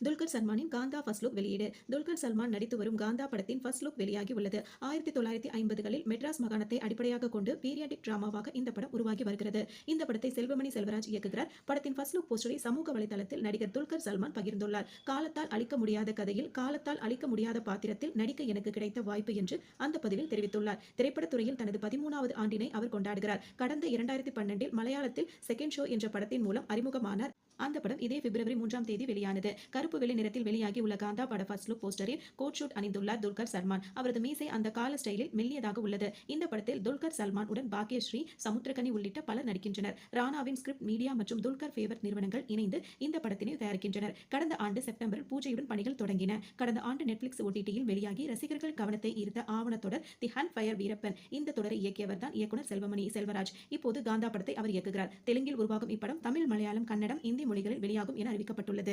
Dulquer சல்மானின் Kantha first look வெளியீடு. துல்கர் சல்மான் நடித்து வரும் காந்தா படத்தின் ஃபர்ஸ்ட் லுக் வெளியாகி உள்ளது. 1950களில் மெட்ராஸ் மாகாணத்தை அடிப்படையாக கொண்டு பீரியாடிக் டிராமாவாக இந்த படம் உருவாகி வருகிறது. இந்த படத்தை செல்வமணி செல்வராஜ் இயக்குகிறார். படத்தின் ஃபர்ஸ்ட் லுக் போஸ்டரை சமூக வலைதளத்தில் நடிகர் துல்கர் சல்மான் பகிர்ந்துள்ளார். காலத்தால் அழிக்க முடியாத கதையில் காலத்தால் அழிக்க முடியாத பாத்திரத்தில் நடிக்க எனக்கு கிடைத்த வாய்ப்பு என்று அந்த பதிவில் தெரிவித்துள்ளார். திரைப்படத்துறையில் தனது 13வது ஆண்டினை அவர் கொண்டாடுகிறார். கடந்த 2012இல் மலையாளத்தில் செகண்ட் ஷோ என்ற படத்தின் மூலம் அறிமுகமானார். அந்த படம் இதே பிப்ரவரி 3ஆம் தேதி வெளியானது. கருப்பு வெள்ளை நிறத்தில் வெளியாகி உள்ள காந்தா பட ஃபர்ஸ்ட் லுக் போஸ்டரில் கோட் ஷூட் அணிந்துள்ளார் துல்கர் சல்மான். அவரது மீசை அந்த கால ஸ்டைலில் மெல்லியதாக உள்ளது. இந்த படத்தில் துல்கர் சல்மான் உடன் பாக்யஸ்ரீ, சமுத்திரகனி உள்ளிட்ட பலர் நடிக்கின்றனர். ராணாவின் ஸ்கிரிப்ட் மீடியா மற்றும் துல்கர் ஃபேவர் நிறுவனங்கள் இணைந்து இந்த படத்தினை தயாரிக்கின்றனர். கடந்த ஆண்டு செப்டம்பரில் பூஜையுடன் பணிகள் தொடங்கின. கடந்த ஆண்டு நெட்ஃபிளிக்ஸ் OTTயில் வெளியாகி ரசிகர்கள் கவனத்தை ஈர்த்த ஆவணத்தொடர் தி ஹண்ட் ஃபயர் வீரப்பன். இந்த தொடரை இயக்கியவர் தான் இயக்குனர் செல்வமணி செல்வராஜ். இப்போது காந்தா படத்தை அவர் இயக்குகிறார். தெலுங்கில் உருவாகும் இப்படம் தமிழ், மலையாளம், கன்னடம், இந்தி மொழிகளில் வெளியாகும் என அறிவிக்கப்பட்டுள்ளது.